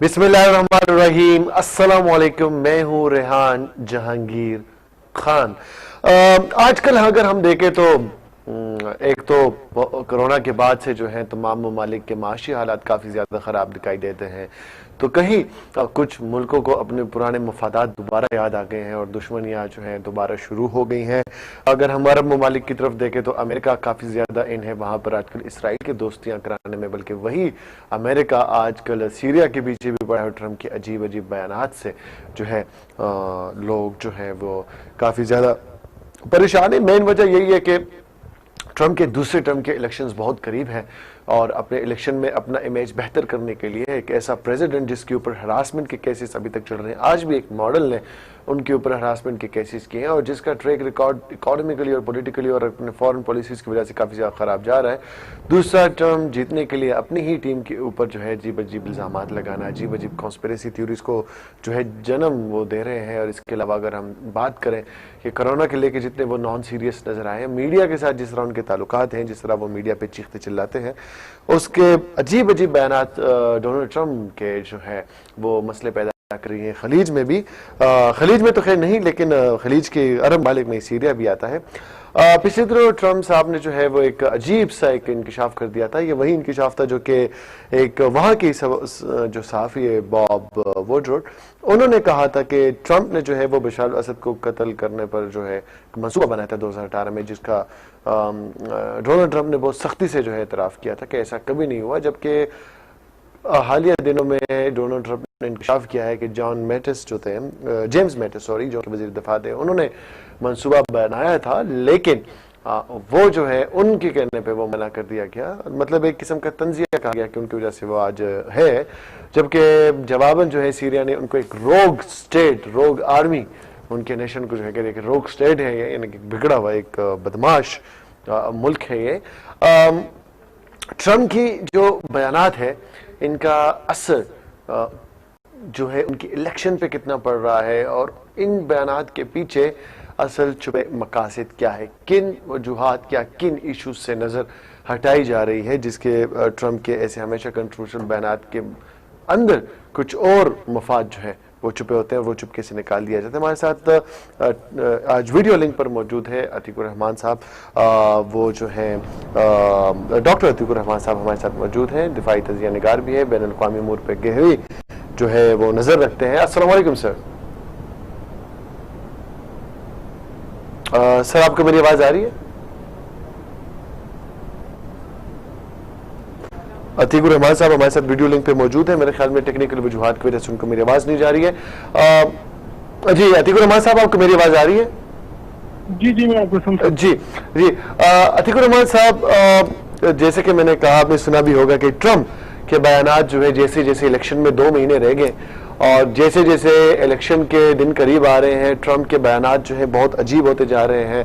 बिस्मिल्लाहिर्रहमानिर्रहीम। अस्सलाम वालेकुम। मैं हूँ रेहान जहांगीर खान। आजकल अगर हम देखें तो एक तो कोरोना के बाद से जो है तमाम ममालिक के माशी हालात काफ़ी ज़्यादा ख़राब दिखाई देते हैं। तो कहीं कुछ मुल्कों को अपने पुराने मफादात दोबारा याद आ गए हैं और दुश्मनियाँ जो हैं दोबारा शुरू हो गई हैं। अगर हम अरब ममालिक की तरफ देखें तो अमेरिका काफ़ी ज़्यादा इन है वहाँ पर आजकल इसराइल की दोस्तियाँ कराने में, बल्कि वही अमेरिका आजकल सीरिया के पीछे भी पड़ा है। ट्रम्प के अजीब अजीब बयानात से जो है लोग जो है वो काफ़ी ज़्यादा परेशान है। मेन वजह यही है कि ट्रम्प के दूसरे टर्म के इलेक्शंस बहुत करीब हैं और अपने इलेक्शन में अपना इमेज बेहतर करने के लिए एक ऐसा प्रेसिडेंट जिसके ऊपर हरासमेंट के केसेस अभी तक चल रहे हैं, आज भी एक मॉडल ने उनके ऊपर हरासमेंट के केसेस किए हैं और जिसका ट्रैक रिकॉर्ड इकोनॉमिकली और पॉलिटिकली और अपने फॉरेन पॉलिसीज की वजह से काफ़ी ज़्यादा ख़राब जा रहा है। दूसरा टर्म जीतने के लिए अपनी ही टीम के ऊपर जो है अजीब अजीब इल्ज़ाम लगाना, अजीब अजीब कॉन्स्पिरेसी थ्योरीज को जो है जन्म वो दे रहे हैं। और इसके अलावा अगर हम बात करें कि कोरोना के लेके जितने वो नॉन सीरियस नज़र आए हैं, मीडिया के साथ जिस तरह उनके ताल्लुकात हैं, जिस तरह वो मीडिया पे चीखते चिल्लाते हैं, उसके अजीब अजीब बयानात डोनाल्ड ट्रम्प के जो है वो मसले पैदा कर रही है। खलीज में भी, खलीज में तो खैर नहीं, लेकिन खलीज के अरब मालिक में सीरिया भी आता है। पिछले दिनों ट्रम्प साहब ने जो है वो एक अजीब सा एक इंकशाफ कर दिया था। ये वही इंकशाफ था जो कि एक वहाँ की जो सहाफ़ी है बॉब वुडवर्ड, उन्होंने कहा था कि ट्रम्प ने जो है वो बशार अल असद को कत्ल करने पर जो है मंसूबा बनाया था 2018 में, जिसका डोनाल्ड ट्रम्प ने बहुत सख्ती से जो है इतराफ़ किया था कि ऐसा कभी नहीं हुआ। जबकि हालिया दिनों में डोनाल्ड ट्रम्प ने इंकशाफ किया है कि जॉन मैटिस जो थे, जेम्स मैटिस सॉरी, जो वज़ीर दफ़ा थे, उन्होंने मंसूबा बनाया था, लेकिन वो जो है उनके कहने पे वो मना कर दिया गया। मतलब एक किस्म का तंजिया कहा गया कि उनकी वजह से वो आज है। जबकि जवाबन जो है सीरिया ने उनको एक रोग स्टेट, रोग आर्मी, उनके नेशन को जो है कि रोग स्टेट है ये, यानी कि बिगड़ा हुआ एक बदमाश मुल्क है ये। ट्रम्प की जो बयानात है इनका असर जो है उनकी इलेक्शन पे कितना पड़ रहा है और इन बयानात के पीछे असल छुपे मकासद क्या है, किन वजूहात क्या किन इश्यूज से नज़र हटाई जा रही है, जिसके ट्रम्प के ऐसे हमेशा कंट्रोवर्शियल बयानात के अंदर कुछ और मफाद जो है वो छुपे होते हैं, वो चुपके से निकाल दिया जाता है। हमारे साथ आज वीडियो लिंक पर मौजूद है अतीकुर रहमान साहब, वो जो है डॉक्टर अतीकुर रहमान साहब हमारे साथ मौजूद हैं, दिफाई तजिया निगार भी है, बैन अल-अक़वामी अमूर पे गहरी जो है वो नज़र रखते हैं। अस्सलाम वालेकुम सर। सर आपको मेरी आवाज़ आ रही है? अतीकुर रहमान साहब हमारे साथ वीडियो लिंक पे मौजूद है। मेरे ख्याल में टेक्निकल वजूहात की वजह से उनको मेरी आवाज़ नहीं जा रही है। जी अतीकुर रहमान साहब, आपको मेरी आवाज़ आ रही है? जी मैं आपको सुन जी जी। अतीकुर रहमान साहब, जैसे कि मैंने कहा, आपने सुना भी होगा कि ट्रम्प के बयानात जो है जैसे जैसे इलेक्शन में 2 महीने रह गए और जैसे जैसे इलेक्शन के दिन करीब आ रहे हैं, ट्रम्प के बयानात जो है बहुत अजीब होते जा रहे हैं।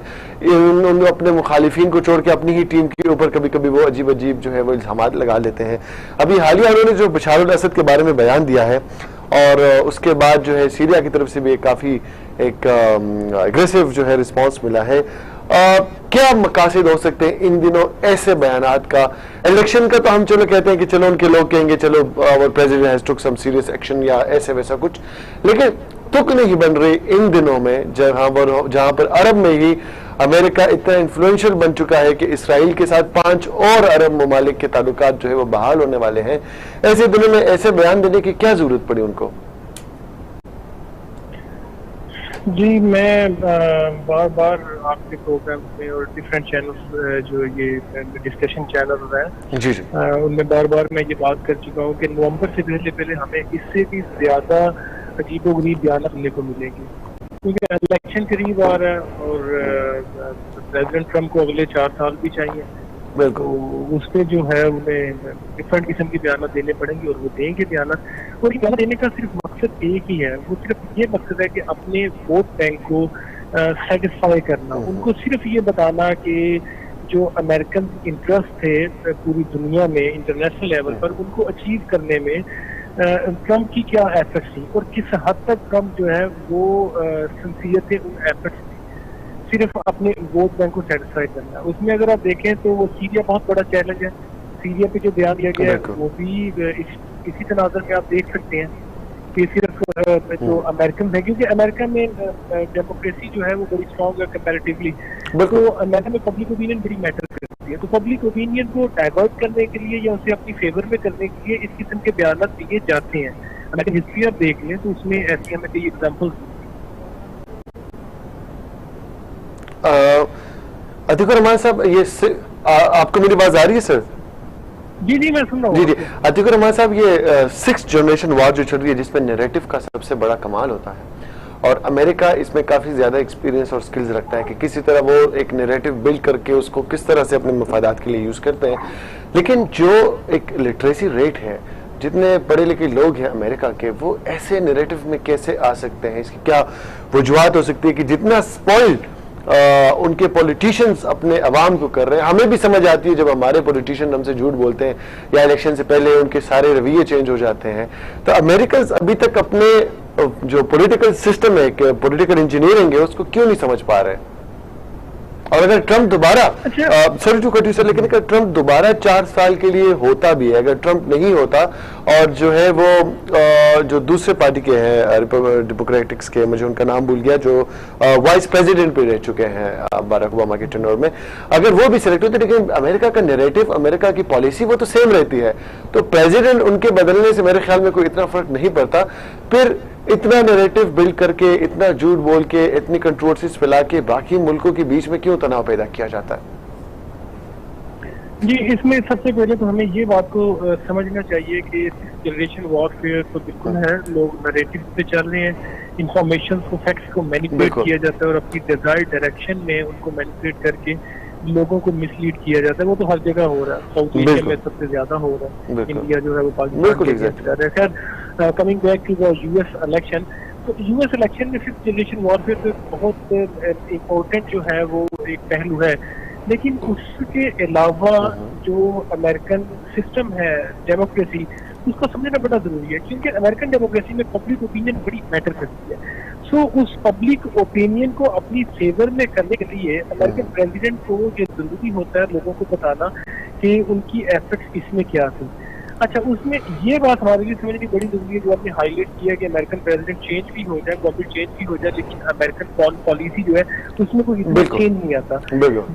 उन अपने मुखालिफिन को छोड़ के अपनी ही टीम के ऊपर कभी कभी वो अजीब अजीब जो है वो इल्ज़ामात लगा लेते हैं। अभी हालिया उन्होंने जो बशार अल असद के बारे में बयान दिया है और उसके बाद जो है सीरिया की तरफ से भी काफ़ी एक एग्रेसिव जो है रिस्पॉन्स मिला है। क्या मकासद हो सकते हैं इन दिनों ऐसे बयानात का? इलेक्शन का तो हम चलो कहते हैं कि चलो उनके लोग कहेंगे चलो president has took some serious action या ऐसे वैसा कुछ, लेकिन तुक नहीं बन रही इन दिनों में जहां पर अरब में ही अमेरिका इतना इन्फ्लुएंशियल बन चुका है कि इसराइल के साथ 5 और अरब ममालिक के ताल्लुकात जो है वो बहाल होने वाले हैं। ऐसे दिनों में ऐसे बयान देने की क्या जरूरत पड़ी उनको? जी मैं बार बार आपके प्रोग्राम में और डिफरेंट चैनल जो ये डिस्कशन चैनल हैं जी जी उनमें बार बार मैं ये बात कर चुका हूँ कि नवंबर से पहले हमें इससे भी ज्यादा अजीबोगरीब बयान सुनने को मिलेंगे, क्योंकि इलेक्शन करीब आ रहा है और प्रेसिडेंट ट्रम्प को अगले 4 साल भी चाहिए। तो उस पर जो है उन्हें डिफरेंट किस्म के बयान देने पड़ेंगे और वो देंगे बयान। और ये बयान देने का सिर्फ मकसद एक ही है, वो सिर्फ ये मकसद है कि अपने वोट बैंक को सेटिस्फाई करना, उनको सिर्फ ये बताना कि जो अमेरिकन इंटरेस्ट थे पूरी दुनिया में इंटरनेशनल लेवल पर उनको अचीव करने में ट्रम्प की क्या एफर्ट्स थी और किस हद तक ट्रम्प जो है वो सिंसियर थे उन एफर्ट्स, सिर्फ अपने वोट बैंक को सेटिस्फाई करना। उसमें अगर आप देखें तो वो सीरिया बहुत बड़ा चैलेंज है। सीरिया पे जो बयान दिया गया है वो भी इसी तनाज़ुर में आप देख सकते हैं कि सिर्फ जो अमेरिकन है, क्योंकि अमेरिका में डेमोक्रेसी जो है वो बड़ी स्ट्रॉन्ग है कंपैरेटिवली, तो अमेरिका में पब्लिक ओपिनियन बड़ी मैटर करती है। तो पब्लिक ओपिनियन को डाइवर्ट करने के लिए या उसे अपनी फेवर में करने के लिए इस किस्म के बयान दिए जाते हैं। अमेरिकन हिस्ट्री आप देख लें तो उसमें ऐसी हमें कई एग्जाम्पल्स। अतिक रहमान साहब, ये आपको मेरी बात आ रही है सर? जी जी मैं सुन रहा हूँ। जी जी, अतिक रहमान साहब, ये 6th जनरेशन वॉर जो चल रही है जिसमें नैरेटिव का सबसे बड़ा कमाल होता है और अमेरिका इसमें काफी ज्यादा एक्सपीरियंस और स्किल्स रखता है कि किसी तरह वो एक नैरेटिव बिल्ड करके उसको किस तरह से अपने मफादात के लिए यूज करते हैं। लेकिन जो एक लिटरेसी रेट है, जितने पढ़े लिखे लोग हैं अमेरिका के, वो ऐसे नैरेटिव में कैसे आ सकते हैं? इसकी क्या वजूहत हो सकती है कि जितना स्पॉइल्ड उनके पॉलिटिशियंस अपने अवाम को कर रहे हैं? हमें भी समझ आती है जब हमारे पॉलिटिशियन हमसे झूठ बोलते हैं या इलेक्शन से पहले उनके सारे रवैये चेंज हो जाते हैं। तो अमेरिकन अभी तक अपने जो पॉलिटिकल सिस्टम है, पॉलिटिकल इंजीनियरिंग है, उसको क्यों नहीं समझ पा रहे? और अगर ट्रंप दोबारा, sorry to cut you sir, लेकिन अगर ट्रंप दोबारा 4 साल के लिए होता भी है, अगर ट्रंप नहीं होता और जो है वो जो दूसरे पार्टी के हैं डेमोक्रेटिक्स के, मुझे उनका नाम भूल गया, जो वाइस प्रेसिडेंट भी रह चुके हैं बाराक ओबामा के टेन्योर में, अगर वो भी सिलेक्ट होते, लेकिन अमेरिका का नैरेटिव, अमेरिका की पॉलिसी वो तो सेम रहती है, तो प्रेसिडेंट उनके बदलने से मेरे ख्याल में कोई इतना फर्क नहीं पड़ता। फिर इतना नैरेटिव बिल्ड करके, इतना झूठ बोल के, इतनी कंट्रोवर्सीज फैला के बाकी मुल्कों के बीच में क्यों तनाव पैदा किया जाता है? जी, इसमें सबसे पहले तो हमें ये बात को समझना चाहिए कि जनरेशन वॉरफेयर तो बिल्कुल है, लोग नैरेटिव पे चल रहे हैं, इंफॉर्मेशन को, फैक्ट्स को मैनिपुलेट किया जाता है और अपनी डिजायर्ड डायरेक्शन में उनको मैनिपुलेट करके लोगों को मिसलीड किया जाता है। वो तो हर जगह हो रहा है, साउथ एशिया में सबसे ज्यादा हो रहा है, इंडिया जो है वो पाकिस्तान के अगेंस्ट कर रहा है। खैर, coming back to the US election, तो यूएस इलेक्शन में 5th जनरेशन वॉरफेयर तो बहुत इम्पोर्टेंट जो है वो एक पहलू है, लेकिन उसके अलावा जो अमेरिकन सिस्टम है डेमोक्रेसी, उसको समझना बड़ा जरूरी है, क्योंकि अमेरिकन डेमोक्रेसी में पब्लिक ओपिनियन बड़ी मैटर करती है। सो उस पब्लिक ओपिनियन को अपनी फेवर में करने के लिए अमेरिकन प्रेसिडेंट को ये जरूरी होता है लोगों को बताना कि उनकी एफर्ट्स इसमें क्या थी। अच्छा, उसमें ये बात हमारे लिए समझनी बड़ी जरूरी है जो आपने हाईलाइट किया कि अमेरिकन प्रेसिडेंट चेंज भी हो जाए, गवर्नमेंट चेंज भी हो जाए, लेकिन अमेरिकन फॉरेन पॉलिसी जो है उसमें कोई इतना चेंज नहीं आता।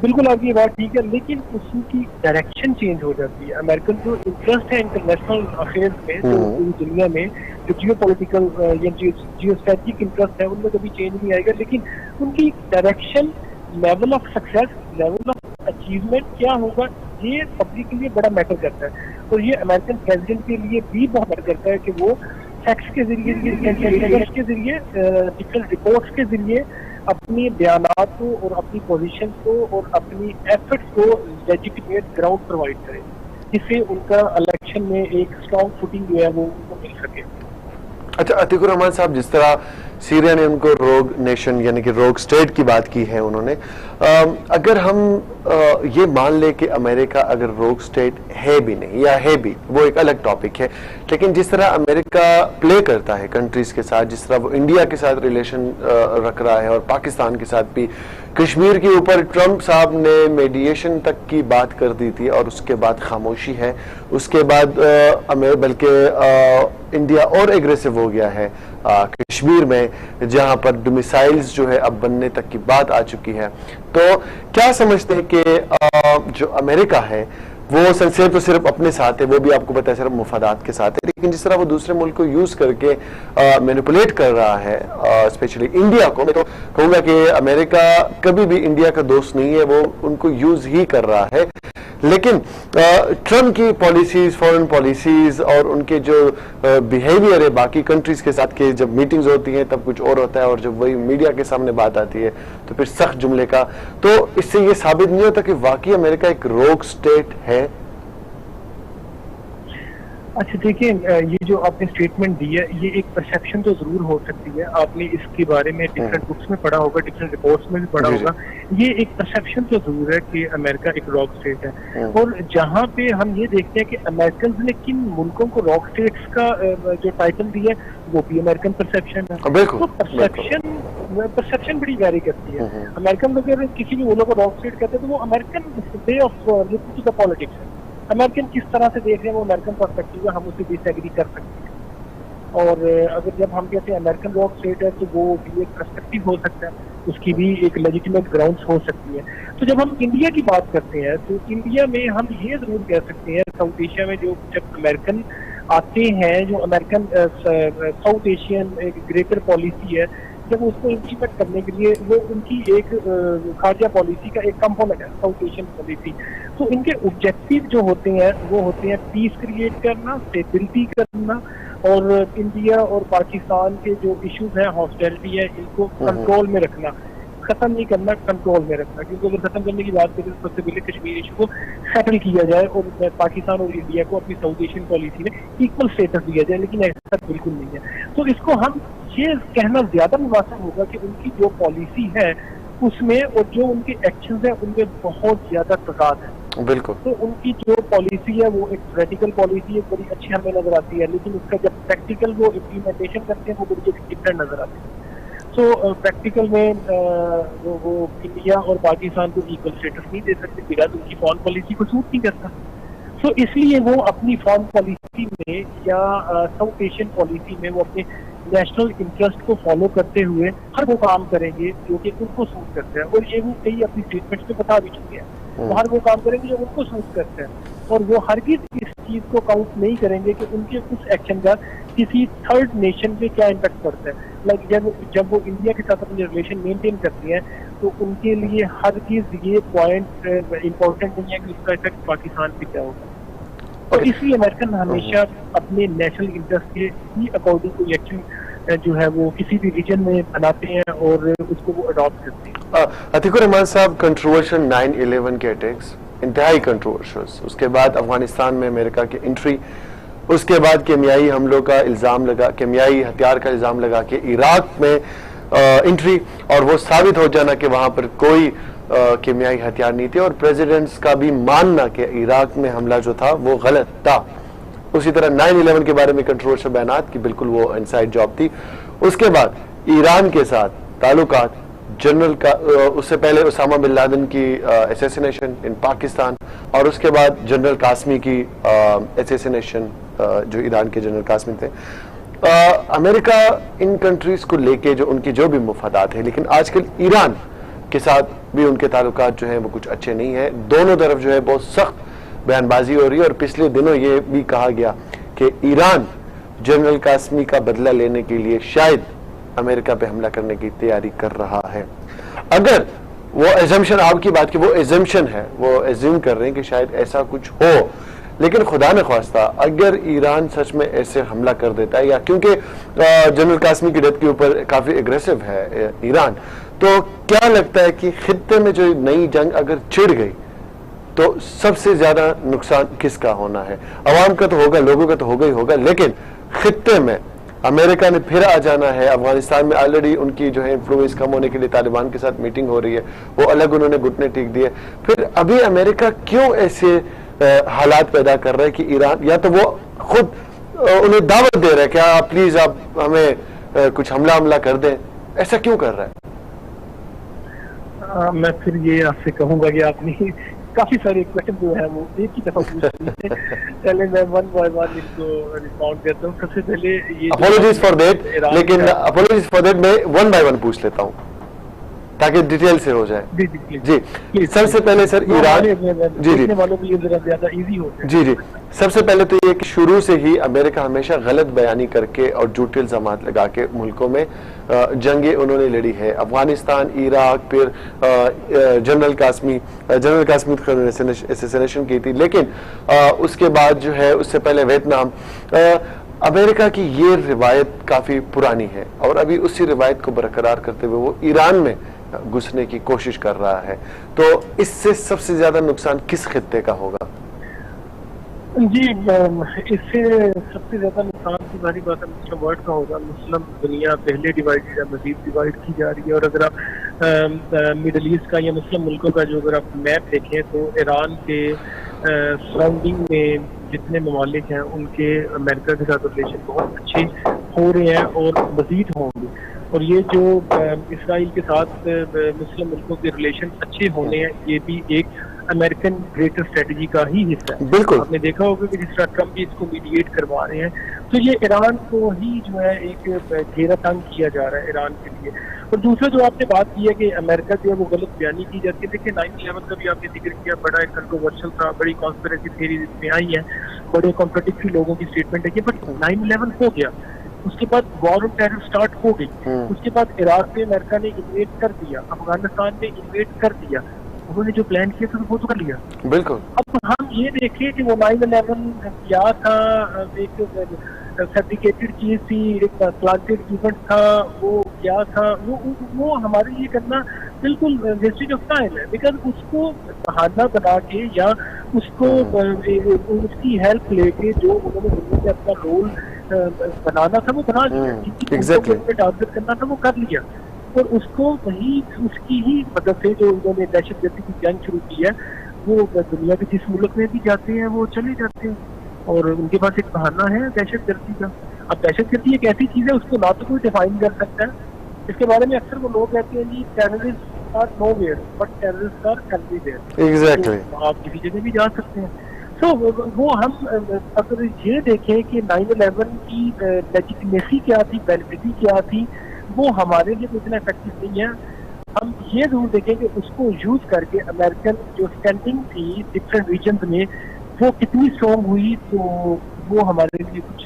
बिल्कुल आपकी ये बात ठीक है, लेकिन उसकी डायरेक्शन चेंज हो जाती है। अमेरिकन जो इंटरेस्ट है इंटरनेशनल अफेयर्स में, तो पूरी दुनिया में जो जियो पोलिटिकल या जियो स्ट्रेटेजिक इंटरेस्ट है, उनमें कभी चेंज नहीं आएगा, लेकिन उनकी direction, level of success, level of achievement क्या होगा, ये पब्लिक के लिए बड़ा मैटर करता है। और ये अमेरिकन प्रेसिडेंट के लिए भी बहुत मैटर करता है कि वो फैक्ट्स के जरिए, डिफरेंट रिपोर्ट्स के जरिए अपनी बयानात को और अपनी पोजीशन को और अपनी एफर्ट्स को लेजिटिमेट ग्राउंड प्रोवाइड करें, जिससे उनका इलेक्शन में एक स्ट्रॉन्ग फुटिंग जो है वो उनको मिल सके। अच्छा, अतिक रहमान साहब, जिस तरह सीरिया ने उनको रोग नेशन यानी कि रोग स्टेट की बात की है उन्होंने, अगर हम ये मान ले कि अमेरिका अगर रोग स्टेट है भी नहीं या है भी, वो एक अलग टॉपिक है, लेकिन जिस तरह अमेरिका प्ले करता है कंट्रीज के साथ, जिस तरह वो इंडिया के साथ रिलेशन रख रहा है और पाकिस्तान के साथ भी, कश्मीर के ऊपर ट्रंप साहब ने मेडिएशन तक की बात कर दी थी और उसके बाद खामोशी है। उसके बाद बल्कि इंडिया और एग्रेसिव हो गया है कश्मीर में, जहां पर मिसाइल्स जो है अब बनने तक की बात आ चुकी है। तो क्या समझते हैं कि जो अमेरिका है वो सिर्फ तो सिर्फ अपने साथ है, वो भी आपको पता है सिर्फ मुफादात के साथ है, लेकिन जिस तरह वो दूसरे मुल्क को यूज करके मैनिपुलेट कर रहा है, स्पेशली इंडिया को, मैं तो कहूंगा कि अमेरिका कभी भी इंडिया का दोस्त नहीं है, वो उनको यूज ही कर रहा है। लेकिन ट्रम्प की पॉलिसीज, फॉरेन पॉलिसीज और उनके जो बिहेवियर है बाकी कंट्रीज के साथ के, जब मीटिंग्स होती हैं तब कुछ और होता है और जब वही मीडिया के सामने बात आती है तो फिर सख्त जुमले का, तो इससे ये साबित नहीं होता कि वाकई अमेरिका एक रोग स्टेट है। अच्छा देखिए, ये जो आपने स्टेटमेंट दी है, ये एक परसेप्शन तो जरूर हो सकती है, आपने इसके बारे में डिफरेंट बुक्स में पढ़ा होगा, डिफरेंट रिपोर्ट्स में भी पढ़ा होगा, ये एक परसेप्शन तो जरूर है कि अमेरिका एक रॉक स्टेट है। और जहाँ पे हम ये देखते हैं कि अमेरिकन ने किन मुल्कों को रॉक स्टेट्स का जो टाइटल दिया है, वो भी अमेरिकन परसेप्शन है। तो परसेप्शन बड़ी वैरी करती है। अमेरिकन अगर किसी भी मुल्क को रॉक स्टेट कहते हैं तो वो American way of looking to the politics है, अमेरिकन किस तरह से देख रहे हैं वो अमेरिकन पर्सपेक्टिव है, हम उससे डिसएग्री कर सकते हैं। और अगर जब हम कहते हैं अमेरिकन रॉक स्टेट है तो वो भी एक पर्सपेक्टिव हो सकता है, उसकी भी एक लेजिटिमेट ग्राउंड्स हो सकती है। तो जब हम इंडिया की बात करते हैं तो इंडिया में हम ये जरूर कह सकते हैं, साउथ एशिया में जो जब अमेरिकन आते हैं, जो अमेरिकन साउथ एशियन एक ग्रेटर पॉलिसी है, जब उसको इम्प्लीमेंट करने के लिए वो उनकी एक खारजा पॉलिसी का एक कंपोनेंट है साउथ एशियन पॉलिसी। तो इनके ऑब्जेक्टिव जो होते हैं वो होते हैं पीस क्रिएट करना, स्टेबिलिटी करना, और इंडिया और पाकिस्तान के जो इश्यूज हैं, हॉस्टिलिटी है, इनको कंट्रोल में रखना, खत्म नहीं करना, कंट्रोल में रखना। क्योंकि अगर खत्म करने की बात करें तो सबसे पहले कश्मीर इशू को सेटल किया जाए और पाकिस्तान और इंडिया को अपनी साउथ एशियन पॉलिसी में इक्वल स्टेटस दिया जाए, लेकिन ऐसा बिल्कुल नहीं है। तो इसको हम ये कहना ज्यादा मुनासिब होगा कि उनकी जो पॉलिसी है उसमें और जो उनके एक्शन है उनमें बहुत ज्यादा तजाद है। बिल्कुल। तो उनकी जो पॉलिसी है वो एक थ्योरेटिकल पॉलिसी है, बड़ी अच्छी हमें नजर आती है, लेकिन उसका जब प्रैक्टिकल वो इम्प्लीमेंटेशन करते हैं वो बड़ी डिफरेंट नजर आती है। तो प्रैक्टिकल में वो इंडिया और पाकिस्तान को इक्वल स्टेटस नहीं दे सकते, बिकॉज उनकी फॉरेन पॉलिसी को सूट नहीं करता। तो इसलिए वो अपनी फॉरेन पॉलिसी में या साउथ एशियन पॉलिसी में वो अपने नेशनल इंटरेस्ट को फॉलो करते हुए हर वो काम करेंगे जो कि उनको सूट करते हैं, और ये वो कई अपनी स्टेटमेंट्स में बता भी चुके हैं। वो हर वो काम करेंगे जो उनको सूट करते हैं, और वो हरगिज इस चीज को काउंट नहीं करेंगे कि उनके कुछ एक्शन का किसी थर्ड नेशन पे क्या इम्पैक्ट पड़ता है। लाइक जब वो इंडिया के साथ अपने रिलेशन मेंटेन करती हैं तो उनके लिए हरगिज ये पॉइंट इम्पोर्टेंट नहीं है कि उसका इफेक्ट पाकिस्तान पे क्या होगा। तो इसलिए अमेरिकन हमेशा अपने नेशनल इंटरेस्ट के ही अकॉर्डिंग कोई एक्शन जो है वो किसी भी रीजन में बनाते हैं और उसको वो अडॉप्ट करते हैं। अतीकुर रहमान साहब, कंट्रोवर्शियल 9/11 के अटैक्स इंतहाई कंट्रोवर्शियल, उसके बाद अफगानिस्तान में अमेरिका की एंट्री, उसके बाद केमियाई हमलों का इल्ज़ाम लगा, केमियाई हथियार का इल्ज़ाम लगा के इराक में एंट्री, और वो साबित हो जाना कि वहाँ पर कोई केमियाई हथियार नहीं थे, और प्रेसिडेंट्स का भी मानना कि इराक में हमला जो था वो गलत था। उसी तरह 9/11 के बारे में कंट्रोवर्शियल बयानात कि बिल्कुल वो इनसाइड जॉब थी। उसके बाद ईरान के साथ ताल्लुकात, जनरल का उससे पहले उसामा बिन लादेन की असैसिनेशन इन पाकिस्तान, और उसके बाद जनरल कासमी की असैसिनेशन, जो ईरान के जनरल कासमी थे। अमेरिका इन कंट्रीज को लेके जो उनकी जो भी मुफादात है, लेकिन आजकल ईरान के साथ भी उनके ताल्लुकात जो हैं वो कुछ अच्छे नहीं है। दोनों तरफ जो है बहुत सख्त बयानबाजी हो रही है, और पिछले दिनों ये भी कहा गया कि ईरान जनरल कासमी का बदला लेने के लिए शायद अमेरिका पे हमला करने की तैयारी कर रहा है। अगर वो एजम्पशन, आपकी बात की वो एजम्पशन है, वो एज्यूम कर रहे हैं कि शायद ऐसा कुछ हो, लेकिन खुदा न ख्वास्ता अगर ईरान सच में ऐसे हमला कर देता है, या क्योंकि जनरल कासमी की डेथ के ऊपर काफी एग्रेसिव है ईरान, तो क्या लगता है कि खित्ते में जो नई जंग अगर छिड़ गई तो सबसे ज्यादा नुकसान किसका होना है? अवाम का तो होगा, लोगों का तो होगा ही होगा, लेकिन खित्ते में अमेरिका ने फिर आ जाना है। अफगानिस्तान में ऑलरेडी उनकी जो है इन्फ्लुएंस कम होने के लिए तालिबान के साथ मीटिंग हो रही है, वो अलग उन्होंने घुटने टेक दिए। फिर अभी अमेरिका क्यों ऐसे हालात पैदा कर रहा है कि ईरान, या तो वो खुद उन्हें दावत दे रहा है कि आप प्लीज आप हमें कुछ हमला कर दें, ऐसा क्यों कर रहा है? मैं फिर ये आपसे कहूंगा कि आपने काफी सारे क्वेश्चन जो है वो एक ही दफा पूछ लिए। पहले मैं वन बाय वन इनको रिस्पॉन्ड करता हूँ। सबसे पहले ये अपोलॉजीज फॉर दैट, लेकिन अपोलॉजीज फॉर दैट मैं वन बाय वन पूछ लेता हूँ ताकि डिटेल से हो जाए। जी, सबसे पहले सर ईरान, जी वालों के लिए जरा ज्यादा इजी हो जाए। जी, सबसे पहले तो ये कि शुरू से ही अमेरिका हमेशा गलत बयानी करके और झूठे इल्जामात लगा के मुल्कों में जंगें उन्होंने लड़ी है। अफगानिस्तान, इराक, फिर जनरल कासमी असैसिनेशन की थी, लेकिन उसके बाद जो है उससे पहले वियतनाम। अमेरिका की ये रिवायत काफी पुरानी है, और अभी उसी रिवायत को बरकरार करते हुए वो ईरान में घुसने की कोशिश कर रहा है। तो इससे सबसे ज्यादा नुकसान किस खित्ते का होगा? जी, इससे सबसे ज्यादा नुकसान की भारी बात है मुस्लिम वर्ल्ड का होगा। मुस्लिम दुनिया पहले डिवाइडेड है, मजीद डिवाइड की जा रही है। और अगर आप मिडल ईस्ट का या मुस्लिम मुल्कों का जो अगर आप मैप देखें तो ईरान के सराउंडिंग में जितने ममालिक हैं उनके अमेरिका के साथ रिलेशन बहुत अच्छे हो रहे हैं और मजीद होंगे। और ये जो इसराइल के साथ मुस्लिम मुल्कों के रिलेशन अच्छे होने हैं, ये भी एक अमेरिकन ग्रेटर स्ट्रेटजी का ही हिस्सा है। बिल्कुल। आपने देखा होगा कि जिस तरह ट्रम्प भी इसको मीडिएट करवा रहे हैं, तो ये ईरान को ही जो है एक घेरा तंग किया जा रहा है ईरान के लिए। और दूसरा जो आपने बात की है कि अमेरिका जो है वो गलत बयानी की जाती है, देखिए 9/11 का भी आपने जिक्र किया, बड़ा एक कंट्रोवर्शियल था, बड़ी कॉन्स्पिरेसी थ्योरी इसमें आई है, बड़े कॉन्ट्राडिक्टरी लोगों की स्टेटमेंट है, बट 9/11 हो गया, उसके बाद वॉर ऑन टेरर स्टार्ट हो गई, उसके बाद इराक में अमेरिका ने इन्वेट कर दिया, अफगानिस्तान में इन्वेट कर दिया, उन्होंने जो प्लान किया था वो तो कर लिया। बिल्कुल। अब हम ये देखें कि वो 9/11 क्या था, एक फैब्रिकेटेड चीज थी, एक प्लांटेड इवेंट था, वो क्या था, वो हमारे लिए करना बिल्कुल वेस्टेज ऑफ टाइम है, बिकॉज उसको बहाना बना के या उसको उसकी हेल्प लेके जो उन्होंने दुनिया में अपना रोल बनाना था वो बना लिया, एग्जैक्टली टारगेट करना था वो कर लिया, और उसको वही उसकी ही मदद से जो उन्होंने दहशतगर्दी की जंग शुरू की है, वो दुनिया के जिस मुल्क में भी जाते हैं वो चले जाते हैं, और उनके पास एक बहाना है दहशतगर्दी का। अब दहशतगर्दी एक ऐसी चीज है उसको ना तो कोई डिफाइन कर सकता है, इसके बारे में अक्सर वो लोग कहते हैं जी terrorist are nowhere but terrorist are everywhere. Exactly. आप किसी जगह भी जा सकते हैं। तो वो हम अगर ये देखें कि 9/11 की लेजिटिमेसी क्या थी, वैलिडिटी क्या थी, वो हमारे लिए इतना इफेक्टिव नहीं है। हम ये जरूर देखें कि उसको यूज करके अमेरिकन जो स्टैंडिंग थी डिफरेंट रीजन में वो कितनी स्ट्रॉन्ग हुई, तो वो हमारे लिए कुछ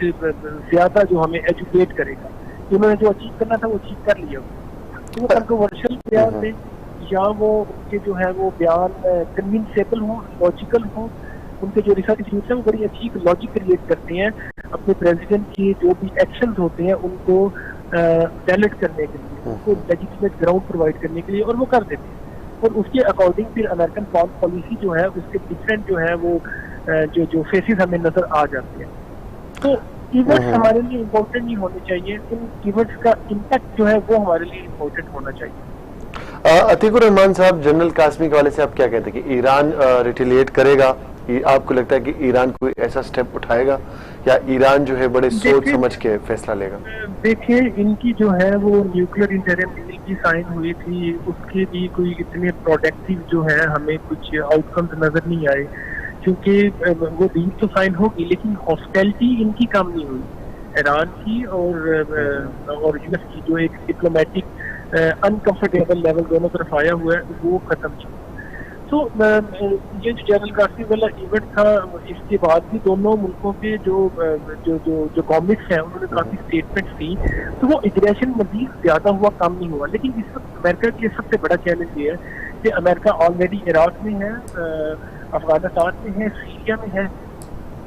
ज्यादा जो हमें एजुकेट करेगा। उन्होंने जो अचीव करना था वो अचीव कर लिया, तो वो कंट्रोवर्शियल बयान थे या वो उनके जो है वो बयान कन्विंसेबल हो, लॉजिकल हो, उनके जो रिसर्च इंस्टीट्यूट है वो बड़ी अच्छी लॉजिक क्रिएट करते हैं अपने प्रेसिडेंट की जो भी एक्शंस होते हैं उनको टैलेंट करने के लिए, उनको लेजिटिमेट ग्राउंड प्रोवाइड करने के लिए, और वो कर देते हैं। और उसके अकॉर्डिंग फिर अमेरिकन फॉरेन पॉलिसी जो है उसके डिफरेंट जो है वो जो फेसेस हमें नजर आ जाते हैं। तो इवेंट्स हमारे लिए इम्पोर्टेंट नहीं होने चाहिए, इन इवेंट्स का इम्पैक्ट जो है वो हमारे लिए इम्पोर्टेंट होना चाहिए। अतीकुर रहमान साहब, जनरल कासमी के वाले से आप क्या कहते हैं कि ईरान रिटेलिएट करेगा? आपको लगता है कि ईरान कोई ऐसा स्टेप उठाएगा या ईरान जो है बड़े सोच समझ के फैसला लेगा? देखिए, इनकी जो है वो न्यूक्लियर इंटरिम डील की साइन हुई थी, उसके भी कोई इतने प्रोडक्टिव जो है हमें कुछ आउटकम्स नजर नहीं आए, क्योंकि वो डील तो साइन होगी लेकिन हॉस्टिलिटी इनकी कम नहीं हुई, ईरान की और यूएस की जो एक डिप्लोमेटिक अनकंफर्टेबल लेवल दोनों तरफ आया हुआ है वो खत्म हुआ। तो ये जो जनरल कासमी वाला इवेंट था, इसके बाद भी दोनों मुल्कों के जो कॉमिक्स हैं उन्होंने काफी स्टेटमेंट्स दी, तो वो एग्रेशन मजीद ज्यादा हुआ, कम नहीं हुआ। लेकिन इस वक्त अमेरिका के लिए सबसे बड़ा चैलेंज ये है कि अमेरिका ऑलरेडी इराक में है, अफगानिस्तान में है, सीरिया में है,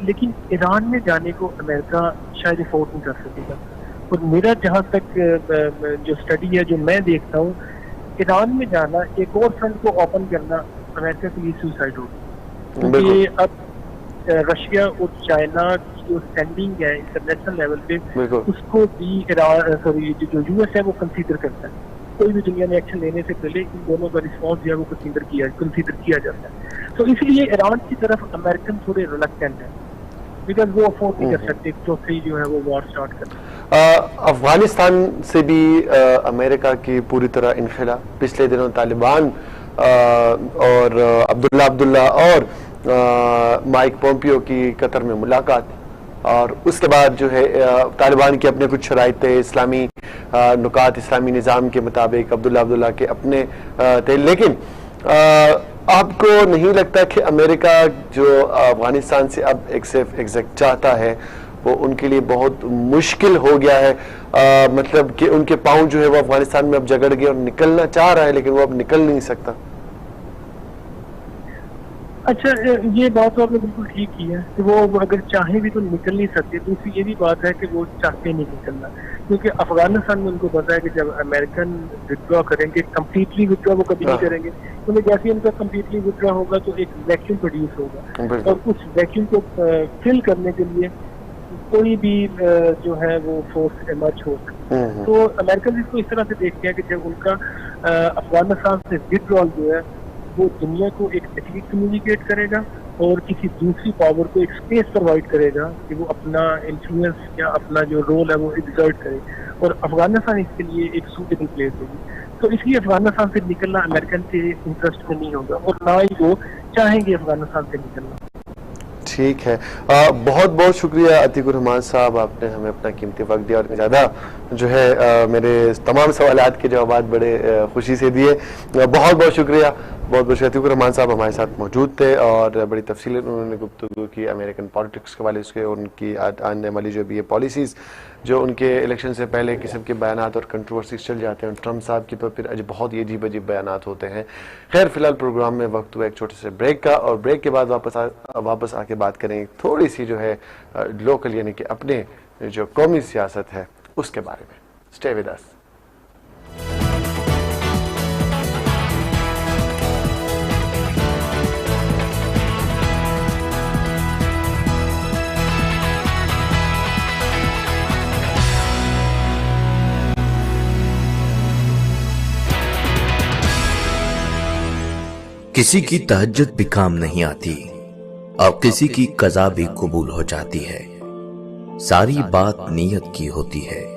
लेकिन ईरान में जाने को अमेरिका शायद अफोर्ड नहीं कर सकेगा। और मेरा जहाँ तक जो स्टडी है, जो मैं देखता हूँ, ईरान में जाना, एक और फ्रंट को ओपन करना अमेरिका के लिए सुसाइड होगी, क्योंकि अब रशिया और चाइना की जो स्टैंडिंग है इंटरनेशनल लेवल पे, उसको भी जो यूएस है वो कंसीडर करता है। कोई भी दुनिया में एक्शन लेने से पहले इन दोनों का रिस्पॉन्स जो है वो कंसीडर किया जाता है। तो इसलिए ईरान की तरफ अमेरिकन थोड़े रिलक्टेंट है, बिकॉज वो अफोर्ड नहीं कर सकते चौथी जो है वो वॉर स्टार्ट करना। अफगानिस्तान से भी अमेरिका की पूरी तरह इनखिला, पिछले दिनों तालिबान और अब्दुल्ला और माइक पोम्पियो की कतर में मुलाकात, और उसके बाद जो है तालिबान की अपने कुछ शराइतें, इस्लामी नुकात, इस्लामी निज़ाम के मुताबिक अब्दुल्ला के अपने थे। लेकिन आपको नहीं लगता कि अमेरिका जो अफगानिस्तान से अब एग्जैक्ट चाहता है वो उनके लिए बहुत मुश्किल हो गया है? मतलब कि उनके पांव जो है वो अफगानिस्तान में अब जगड़ गए और निकलना चाह रहा है लेकिन वो अब निकल नहीं सकता। अच्छा, ये बात तो आपने बिल्कुल ठीक की है कि वो अगर चाहे भी तो निकल नहीं सकते। दूसरी ये भी बात है कि वो चाहते नहीं निकलना, क्योंकि अफगानिस्तान में उनको पता है कि जब अमेरिकन विड्रॉ करेंगे, कम्प्लीटली विड्रॉ वो कभी नहीं करेंगे, क्योंकि जैसे ही उनका कम्प्लीटली विड्रॉ होगा तो एक वैक्यूम प्रोड्यूस होगा, और उस वैक्यूम को फिल करने के लिए कोई भी जो है वो फोर्स इमर्ज हो सकता है। तो अमेरिकन इसको इस तरह से देखते हैं कि जब उनका अफगानिस्तान से विड्रॉल जो है वो दुनिया को एक एटलीस्ट कम्युनिकेट करेगा और किसी दूसरी पावर को एक स्पेस प्रोवाइड करेगा कि वो अपना इन्फ्लुएंस या अपना जो रोल है वो एग्जर्ट करे, और अफगानिस्तान इसके लिए एक सूटेबल प्लेस होगी। तो इसलिए अफगानिस्तान से निकलना अमेरिकन के इंटरेस्ट में नहीं होगा और ना ही वो चाहेंगे अफगानिस्तान से निकलना। ठीक है, बहुत बहुत शुक्रिया अतीकुर रहमान साहब, आपने हमें अपना कीमती वक्त दिया और इतनी ज़्यादा जो है मेरे तमाम सवालात के जवाब बड़े खुशी से दिए। बहुत बहुत शुक्रिया, बहुत बहुत शुक्रिया। अतीकुर रहमान साहब हमारे साथ मौजूद थे और बड़ी तफसील उन्होंने गुफ्तगू की अमेरिकन पॉलिटिक्स के वाले से, उनकी आने वाली जो भी ये पॉलिसीज़ जो उनके इलेक्शन से पहले किस्म के बयानात और कंट्रोवर्सीज चल जाते हैं ट्रम्प साहब की, तो फिर आज बहुत ही अजीब अजीब बयानात होते हैं। खैर फिलहाल प्रोग्राम में वक्त हुआ एक छोटे से ब्रेक का, और ब्रेक के बाद वापस आके बात करेंगे थोड़ी सी जो है लोकल यानी कि अपने जो कौमी सियासत है उसके बारे में। Stay with us. किसी की तहज्जुद भी काम नहीं आती और किसी की कज़ा भी कबूल हो जाती है। सारी बात नीयत की होती है।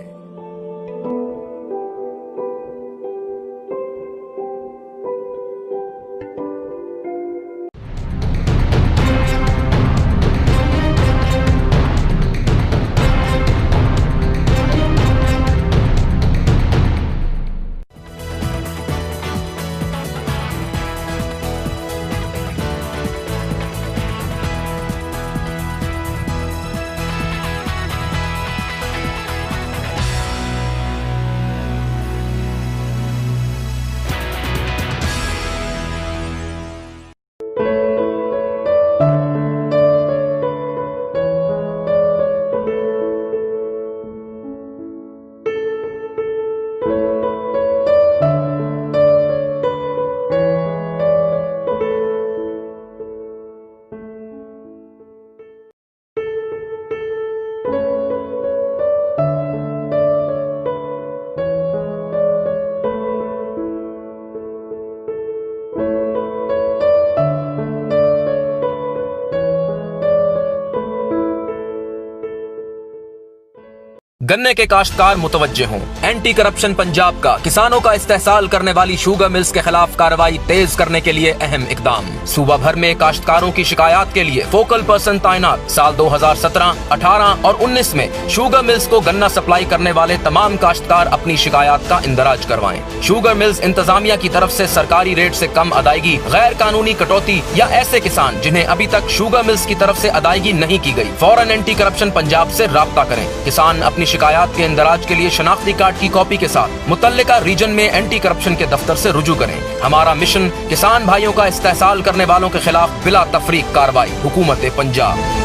गन्ने के काश्तकार मुतवज्जे हों। एंटी करप्शन पंजाब का किसानों का इस्तेहसाल करने वाली शुगर मिल्स के खिलाफ कार्रवाई तेज करने के लिए अहम इकदाम। सूबा भर में काश्तकारों की शिकायत के लिए फोकल पर्सन तैनात। साल 2017, 18 और 19 में शुगर मिल्स को गन्ना सप्लाई करने वाले तमाम काश्तकार अपनी शिकायत का इंदराज करवाएं। शुगर मिल्स इंतजामिया की तरफ से सरकारी रेट से कम अदायगी, गैर कानूनी कटौती या ऐसे किसान जिन्हें अभी तक शुगर मिल्स की तरफ से अदायगी नहीं की गई, फौरन एंटी करप्शन पंजाब से राब्ता करें। किसान अपनी शिकायत के इंदराज के लिए शनाख्ती कार्ड की कॉपी के साथ मुतल्लिका रीजन में एंटी करप्शन के दफ्तर से रुजू करें। हमारा मिशन किसान भाइयों का इस्तेहसाल करने वालों के खिलाफ बिला तफरीक कार्रवाई। हुकूमत Punjab.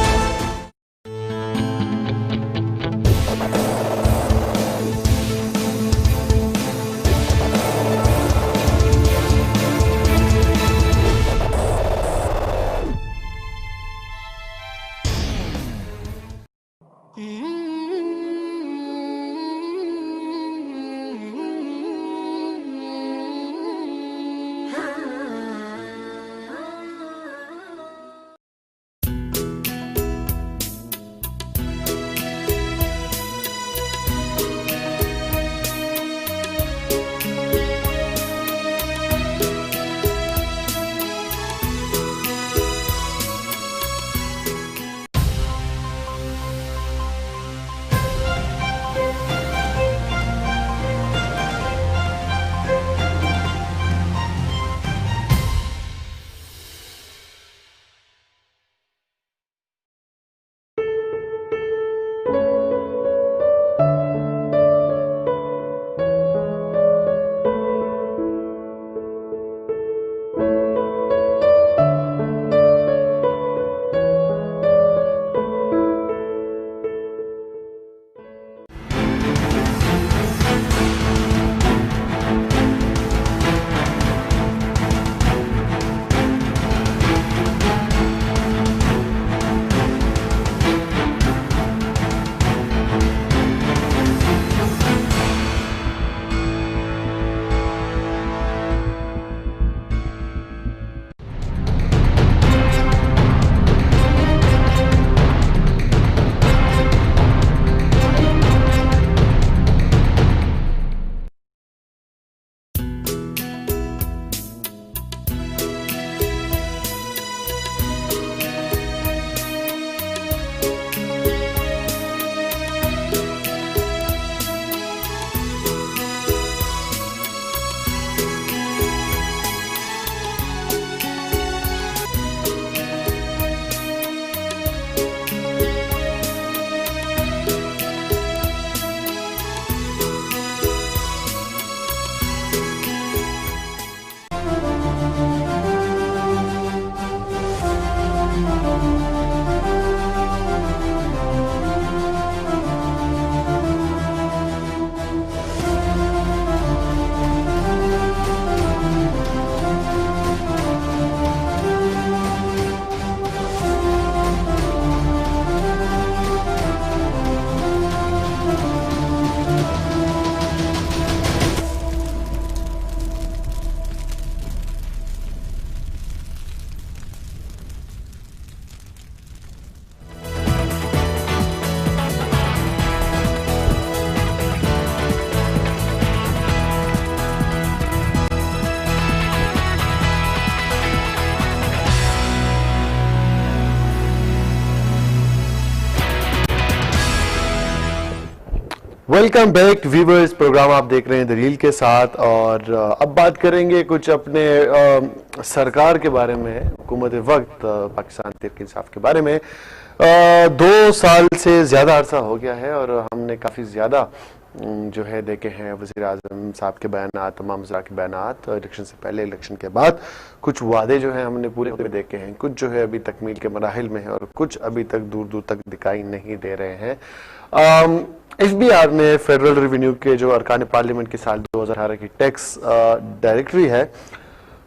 Welcome back viewers, program आप देख रहे हैं दलील के साथ। और अब बात करेंगे कुछ अपने सरकार के बारे में, हुकूमत वक्त पाकिस्तान तहरीक इंसाफ के बारे में। 2 साल से ज़्यादा अरसा हो गया है और हमने काफ़ी ज़्यादा जो है देखे हैं वज़ीर आज़म साहब के बयानात, तमाम वज़रा के बयानात, इलेक्शन से पहले, इलेक्शन के बाद। कुछ वादे जो हैं हमने पूरे होते देखे हैं, कुछ जो है अभी तकमील के मराहिल में है और कुछ अभी तक दूर दूर तक दिखाई नहीं दे रहे हैं। FBR ने फेडरल रेवेन्यू के जो अरकान पार्लियामेंट के साल 2018 की टैक्स डायरेक्टरी है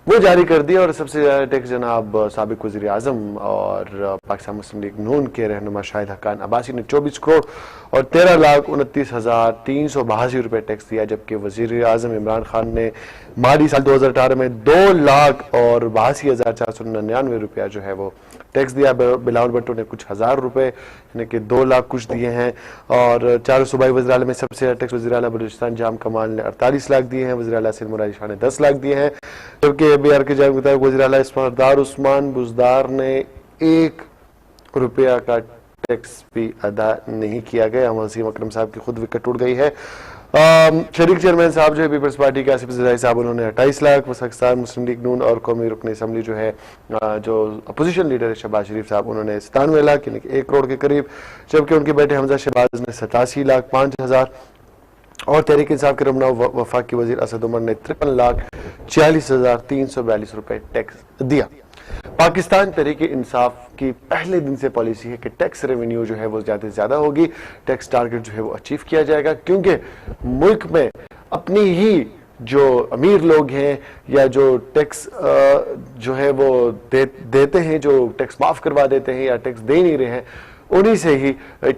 वो जारी कर दिया और सबसे ज्यादा टैक्स जनाब साबिक वज़ीर आज़म और पाकिस्तान मुस्लिम लीग नून के रहनुमा शाहिद हक्कान अब्बासी ने 24 करोड़ और 13,29,382 रुपए टैक्स दिया, जबकि वज़ीर आज़म इमरान खान ने माली साल 2018 में 2,82,499 रुपया जो है वो टैक्स दिया। बिलावल भुट्टो ने कुछ हजार रुपए यानी कि 2 लाख कुछ दिए हैं। और चारों सूबाई वज़ीर आला में सबसे ज्यादा टैक्स वज़ीर आला बलूचिस्तान जाम कमाल ने 48 लाख दिए हैं, वज़ीर आला सिंध मुराद शाह ने 10 लाख दिए हैं, जबकि FBR के जानब के मुताबिक वज़ीर आला सरदार उस्मान बुज़दार ने 1 रुपया का टैक्स भी अदा नहीं किया गया। वसीम अकरम साहब की खुद विकेट उड़ गई है। शरीक चेयरमैन साहब जो है पीपल्स पार्टी के आसिफ ज़राई साहब, उन्होंने 28 लाख, पाकिस्तान मुस्लिम लीग नून और कौमी रुकन असम्बली जो है जो अपोजिशन लीडर है शहबाज शरीफ साहब, उन्होंने 97 लाख यानी कि 1 करोड़ के करीब, जबकि उनके बेटे हमजा शहबाज ने 87 लाख 5,000 और तहरीक इंसाफ के रमना वफाक की वजीर असद उमर ने 53,40,342 रुपए टैक्स दिया। पाकिस्तान तहरीक इंसाफ की पहले दिन से पॉलिसी है कि टैक्स रेवेन्यू जो है वो ज्यादा से ज्यादा होगी, टैक्स टारगेट जो है वो अचीव किया जाएगा, क्योंकि मुल्क में अपनी ही जो अमीर लोग हैं या जो टैक्स जो है वो देते हैं, जो टैक्स माफ करवा देते हैं या टैक्स दे नहीं रहे हैं, उन्हीं से ही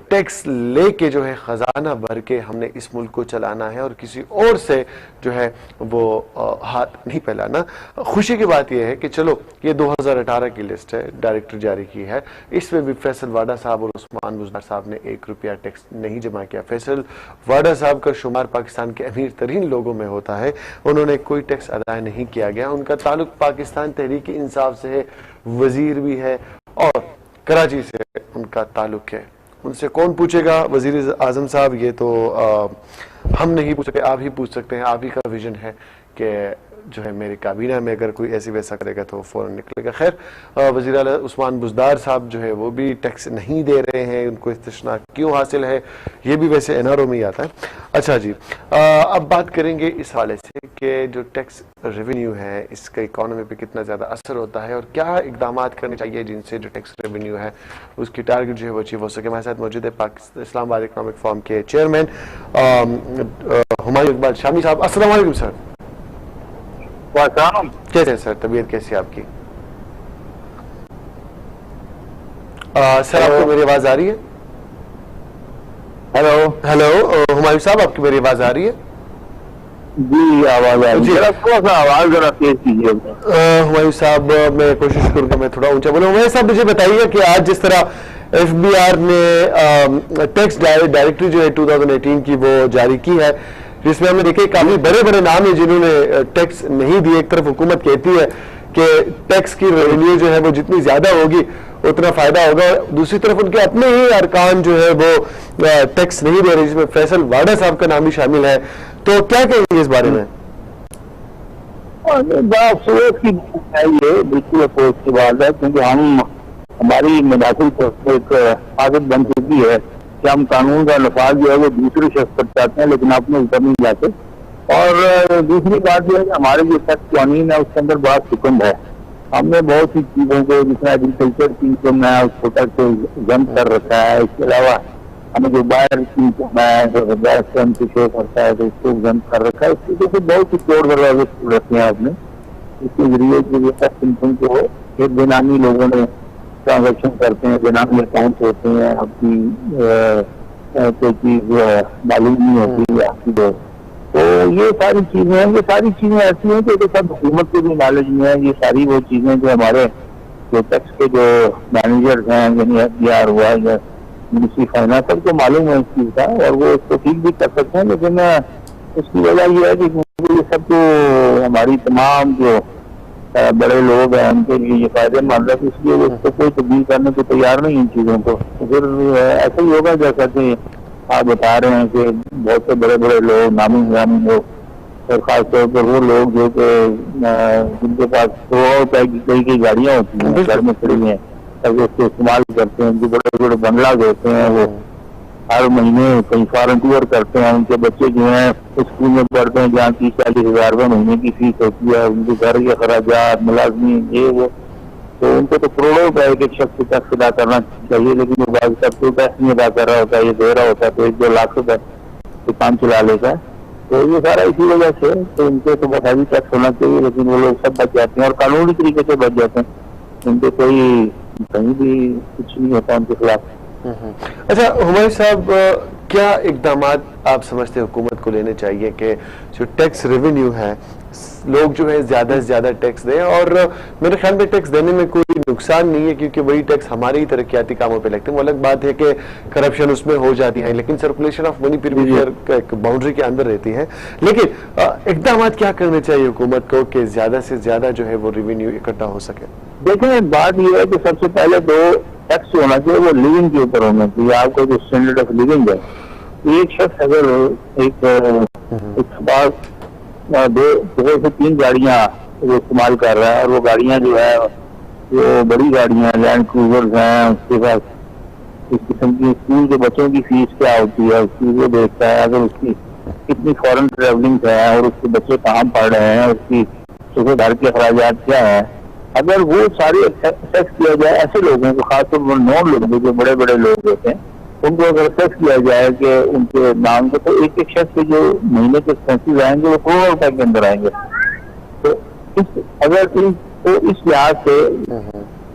टैक्स लेके जो है खजाना भर के हमने इस मुल्क को चलाना है और किसी और से जो है वो हाथ नहीं फैलाना। खुशी की बात यह है कि चलो ये 2018 की लिस्ट है, डायरेक्टर जारी की है, इसमें भी फैसल वाडा साहब और उस्मान बुज़दार साहब ने 1 रुपया टैक्स नहीं जमा किया। फैसल वाडा साहब का शुमार पाकिस्तान के अमीर तरीन लोगों में होता है, उन्होंने कोई टैक्स अदा नहीं किया गया। उनका ताल्लुक पाकिस्तान तहरीक इंसाफ से है, वजीर भी है और कराची से उनका ताल्लुक है। उनसे कौन पूछेगा? वजीर आजम साहब, ये तो हम नहीं पूछ सकते, आप ही पूछ सकते हैं। आप ही का विजन है कि जो है मेरी काबीना में अगर कोई ऐसी वैसा करेगा तो फौरन निकलेगा। खैर, वज़ीर आला उस्मान बुज़दार साहब जो है वो भी टैक्स नहीं दे रहे हैं, उनको इस्तिस्ना क्यों हासिल है ये भी वैसे NRO में ही आता है। अच्छा जी, अब बात करेंगे इस हवाले से कि जो टैक्स रेवेन्यू है इसका इकोनॉमी पे कितना ज़्यादा असर होता है और क्या इकदाम करने चाहिए जिनसे जो टैक्स रेवेन्यू है उसकी टारगेट जो है वो अचीव हो सके। हमारे साथ मौजूद है इस्लामाबाद इकनॉमिक फोरम के चेयरमैन हुमायूं इकबाल शामी साहब। अस्सलाम वालेकुम सर। कैसे हैं सर, तबीयत कैसी है आपकी? सर आपको मेरी आवाज आ रही है? हेलो हुमायूं साहब, आपकी मेरी आवाज आ रही है? जी आवाज आ रही है, थोड़ा सा आवाज जरा तेज कीजिए। हुमायूं साहब मैं कोशिश करूंगा मैं थोड़ा ऊंचा बोलूं। हुमायूं साहब मुझे बताइए कि आज जिस तरह FBR ने टैक्स डायरेक्टरी जो है 2018 की वो जारी की है, जिसमें हमने देखे काफी बड़े बड़े नाम है जिन्होंने टैक्स नहीं दिए। एक तरफ हुकूमत कहती है कि टैक्स की रेवेन्यू जो है वो जितनी ज्यादा होगी उतना फायदा होगा, दूसरी तरफ उनके अपने ही अरकान जो है वो टैक्स नहीं दे रहे, जिसमें फैसल वाडा साहब का नाम भी शामिल है। तो क्या कहेंगे इस बारे में? अफसोस की है, ये बिल्कुल अफसोस की बात है, क्योंकि हमारी मुदाखिल एक आदत बन चुकी है कि हम कानून का नफाज जो है वो दूसरे शख्स पर चाहते हैं, लेकिन अपने ऊपर नहीं जाते। और दूसरी बात यह है कि हमारे जो टैक्स कानून है उसके अंदर बहुत हुक्म है। हमने बहुत सी चीजों को, जिसमें एग्रीकल्चर की इनकम है उसको टैक्स जम कर रखा है। इसके अलावा हमें जो बाहर की इनकम है जो से शो करता है तो उसको जम कर रखा है। इसकी वजह से बहुत सी कोड दरवाजे रखे हैं आपने, इसके जरिए जो टैक्स इनकम को फिर बेनामी लोगों ने ट्रांजेक्शन करते हैं, बेनामी अकाउंट होते हैं, अपनी कोई चीज मालूम नहीं होती है आपकी। तो ये सारी चीजें हैं, ये सारी चीजें ऐसी हैं कि सब हुकूमत के भी नॉलेज में है। ये सारी वो चीजें जो हमारे जो टैक्स के जो मैनेजर्स हैं, यानी FBR हुआ या मिनिस्ट्री फाइनेंस, सबको मालूम है इस चीज का और वो इसको ठीक भी कर सकते हैं। लेकिन उसकी वजह ये है कि ये सब तो हमारी तमाम जो बड़े लोग हैं उनके लिए ये फायदेमंद है, इसलिए वो इसको कोई तब्दील करने को तैयार नहीं इन चीजों को। तो फिर ऐसा ही होगा जैसा कि आप बता रहे हैं कि बहुत से बड़े बड़े लोग, नामी गिरामी लोग, और खासतौर पर वो लोग जो कि जिनके पास करोड़ों रुपए की कई गाड़ियां होती हैं, घर में खड़ी हैं, तब उसको इस्तेमाल करते हैं, जो बड़े बड़े बंगलाज होते हैं, वो हर महीने कहीं फॉरेन टूर करते हैं, उनके बच्चे जो हैं स्कूल में पढ़ते हैं जहाँ 30-40 हजार रुपये महीने की फीस होती है, उनके घर के खर्चात, मुलाजमी, ये वो, तो उनको तो करोड़ों रुपए एक शख्स को टैक्स अदा करना चाहिए, लेकिन वो बात सब कोई टैक्स नहीं अदा कर रहा होता है, ये दे रहा होता है, तो 1-2 लाख रुपए तो काम चला लेता है। तो ये सारा इसी वजह से, तो उनके तो बहुत हैवी टैक्स होना चाहिए, लेकिन वो लोग सब बच जाते हैं और कानूनी तरीके से बच जाते हैं, उनको कोई कहीं भी कुछ नहीं होता उनके खिलाफ। अच्छा हुमायूं साहब, क्या इकदाम आप समझते हैं हुकूमत को लेने चाहिए कि जो टैक्स रेवेन्यू है, लोग जो है ज्यादा से ज्यादा टैक्स दें, और मेरे ख्याल में टैक्स देने में कोई नुकसान नहीं है, क्योंकि वही टैक्स हमारे ही तरक्याती कामों पे लगते हैं। वो अलग बात है कि करप्शन उसमें हो जाती है, लेकिन सर्कुलेशन ऑफ मनी फिर भी एक बाउंड्री के अंदर रहती है। लेकिन इकदाम क्या करने चाहिए हुकूमत को कि ज्यादा से ज्यादा जो है वो रेवेन्यू इकट्ठा हो सके? देखें, बात यह है कि सबसे पहले दो टैक्स होना चाहिए, वो लिविंग के ऊपर होना चाहिए। आपको जो स्टैंडर्ड ऑफ लिविंग है, एक शख्स अगर एक बार 2 से 3 गाड़ियां वो इस्तेमाल कर रहा है, और वो गाड़ियां जो है वो बड़ी गाड़ियां, लैंड क्रूजर्स हैं, उसके बाद इस किस्म की स्कूल के बच्चों की फीस क्या होती है उसकी वो देखता है, अगर उसकी कितनी फॉरेन ट्रेवलिंग है और उसके बच्चे कहाँ पढ़ रहे हैं, उसकी सुबह घर के अखराजात क्या है, अगर वो सारे एक्सेस किया जाए ऐसे लोगों को, खासतौर पर नॉन लोग जो बड़े बड़े लोग होते हैं, उनको अगर एक्सेस किया जाए कि उनके नाम को, तो एक शख्स के जो महीने के एक्सपेंसिस आएंगे वो करोड़ों रुपए के अंदर आएंगे। तो इस लिहाज से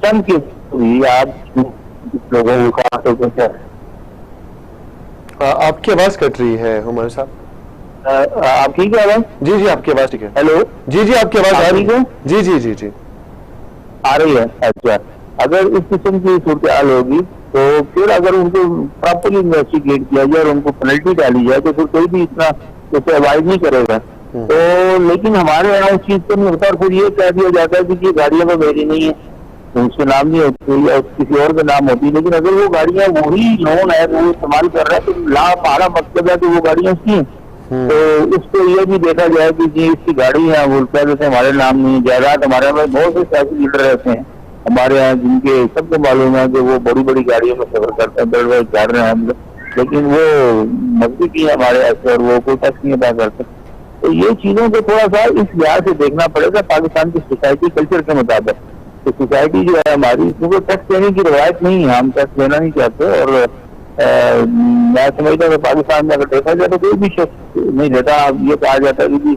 चंद के भी आप लोगों को खासतौर पर आपकी आवाज कट रही है हुमायूं साहब। आप ठीक है आवाज? जी आपकी आवाज ठीक है। हेलो, जी आपकी आवाज आ रही है? जी आ रही है। अच्छा, अगर इस किस्म की सूरत होगी तो फिर अगर उनको प्रॉपरली इन्वेस्टिगेट किया जाए और उनको पेनल्टी डाली जाए तो फिर कोई भी इतना उसे अवॉइड नहीं करेगा। तो लेकिन हमारे यहाँ उस चीज को नहीं होता, और फिर ये कह दिया जाता है कि ये गाड़ियां तो मेरी नहीं है, तो उसके नाम नहीं होती या किसी और के नाम होती है। लेकिन अगर वो गाड़ियां वही लोन है, वो इस्तेमाल कर रहा है, तो हमारा मतलब है कि वो गाड़ियां उसकी हैं। तो उसको ये भी देखा जाए कि जी इसकी गाड़ी है, वो कह देते हमारे नाम नहीं, जायदाद हमारे में बहुत से सियासी लीडर रहते हैं हमारे यहाँ जिनके सबको मालूम है कि वो बड़ी बड़ी गाड़ियों में सफर करते हैं, बड़े जा रहे हैं हम लोग, लेकिन वो मजबूती है हमारे ऐसे, और वो कोई टैक्स नहीं अदा करते। तो ये चीजों को थोड़ा सा इस लिहाज से देखना पड़ेगा पाकिस्तान की सोसाइटी कल्चर के मुताबिक। तो सोसाइटी जो है हमारी, क्योंकि टैक्स देने की रवायत नहीं है, हम टैक्स देना नहीं चाहते, और मैं समझता हूँ पाकिस्तान में अगर देखा जाए तो कोई भी शख्स नहीं देता। अब ये कहा जाता है कि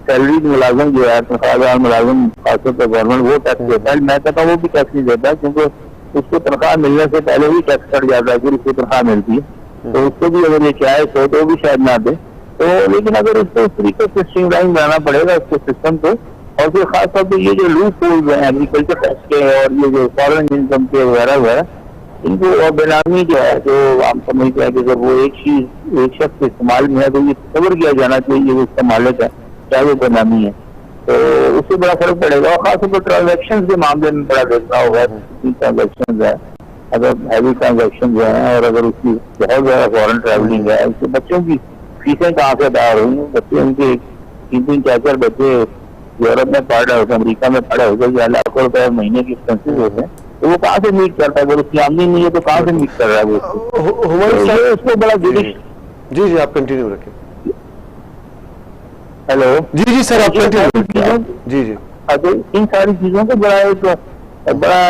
सैलरीड मुलाजिम जो है, तनख्वाहदार मुलाजिम खासतौर पर गवर्नमेंट, वो टैक्स देता है। मैं कहता हूँ वो भी टैक्स नहीं देता, क्योंकि उसको तनख्वाह मिलने से पहले ही टैक्स कट जाता है, फिर उसको तनख्वाह मिलती है। तो उसको भी अगर ये चाहे तो वो भी शायद ना दे। तो लेकिन अगर उसको इस तरीके से स्ट्रीमलाइन बनाना पड़ेगा उसके सिस्टम को, और फिर खासतौर पर ये जो लूप होल्स हैं एग्रीकल्चर टैक्स के और ये जो फॉरेन इनकम के वगैरह वगैरह, इनको और बेनामी जो है, जो हम समझते हैं कि जब वो एक चीज एक शख्स के इस्तेमाल में है तो ये कवर किया जाना चाहिए वो इसका मालिक है, चाहे वो बेनामी है, तो उससे बड़ा फर्क पड़ेगा। और खासतौर पर ट्रांजेक्शन के मामले में बड़ा देखना होगा, ट्रांजेक्शन है, अगर हैवी ट्रांजेक्शन जो है, और अगर उसकी बहुत ज्यादा फॉरेन ट्रैवलिंग है, उसके बच्चों की फीसें कहाँ से अदा हो रही हैं, बच्चे उनके 3-3, 4-4 बच्चे यूरोप में पढ़ रहे होते हैं, अमेरिका में पढ़े होते हैं, लाखों रुपए महीने की एक्सपेंसिस होते हैं, तो वो कहाँ से मीट करता है? अगर उसकी आमदनी नहीं है तो कहाँ से मीट कर रहा है वो? उसको बड़ा जी आप कंटिन्यू रखें। हेलो, जी सर आप कंटिन्यू। जी तो इन सारी चीजों को बड़ा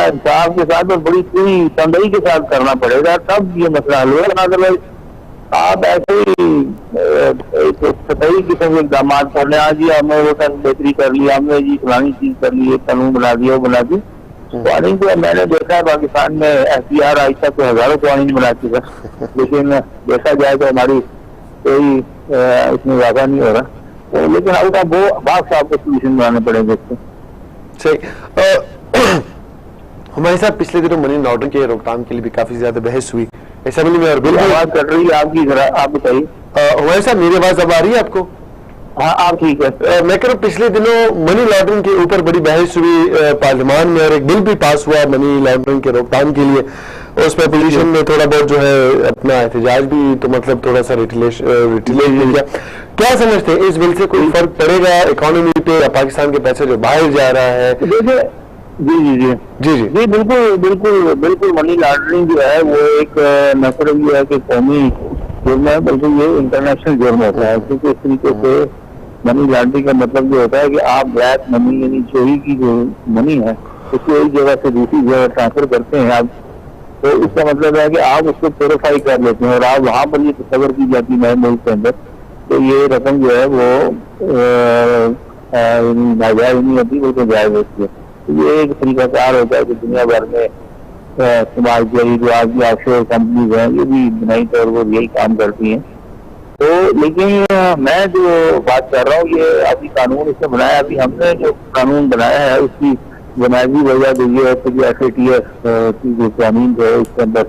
इंसाफ के साथ और बड़ी पूरी तंदरी के साथ करना पड़ेगा, तब ये मसला हल होगा। अदरवाइज आप ऐसे ही सही किस्म के इकदाम कर लें, आज जी हमने वो बेहतरी कर लिया, हमने जी फलानी चीज कर ली, कानून बना दिया, वो बना दी। कवानीन तो मैंने देखा है पाकिस्तान में FBR आज तक हजारों कवानीन बना चुका, लेकिन देखा जाए तो हमारी कोई इसमें वादा नहीं हो रहा। तो लेकिन आउट ऑफ वो बात आपको सोल्यूशन बनाने पड़ेंगे इसको। सही। हमारे साथ पिछले दिनों मनी लॉन्ड्रिंग के रोकथाम के लिए भी काफी ज्यादा बहस हुई असेंबली में, और बिल्कुल आवाज कर रही है आपकी, जरा आप बताइए। हमारे साथ मेरी आवाज अब आ रही है आपको? हाँ आप ठीक है। मैं कह रहा हूँ पिछले दिनों मनी लॉन्ड्रिंग के ऊपर बड़ी बहस हुई पार्लियामान में, और एक बिल भी पास हुआ मनी लॉन्ड्रिंग के रोकथाम के लिए। उसमें अपोजिशन ने थोड़ा बहुत जो है अपना एहतजाज भी तो मतलब थोड़ा सा रिटेलेट किया। क्या समझते हैं इस बिल से कोई फर्क पड़ेगा इकोनॉमी पे या पाकिस्तान के पैसे जो बाहर जा रहा है? जी जी जी जी जी जी बिल्कुल बिल्कुल बिल्कुल। मनी लॉन्ड्रिंग जो है वो एक न सिर्फ ये है कि कौमी जुर्म है बल्कि ये इंटरनेशनल जुर्म होता है, क्योंकि इस तरीके से मनी लॉन्ड्रिंग का मतलब जो होता है कि आप ब्लैक मनी यानी चोरी की जो मनी है उसको एक जगह से दूसरी जगह ट्रांसफर करते हैं आप, तो इसका मतलब है कि आप उसको प्योरीफाई कर लेते हैं और आप वहां पर ये तस्वर की जाती है मुल्क के अंदर, तो ये रकम जो है वो नाजायज नहीं होती बल्कि जायज होती है। तो ये एक तरीकाकार होता है कि दुनिया भर में इस्तेमाल किया, जो आज की ऑफशोर कंपनीज हैं ये भी बुनियादी तौर पर यही काम करती हैं। तो लेकिन मैं जो बात कर रहा हूँ ये अभी कानून इसने बनाया, अभी हमने जो कानून बनाया है उसकी बुनियादी वजह तो ये है कि FATF की जो कानून जो है उसके अंदर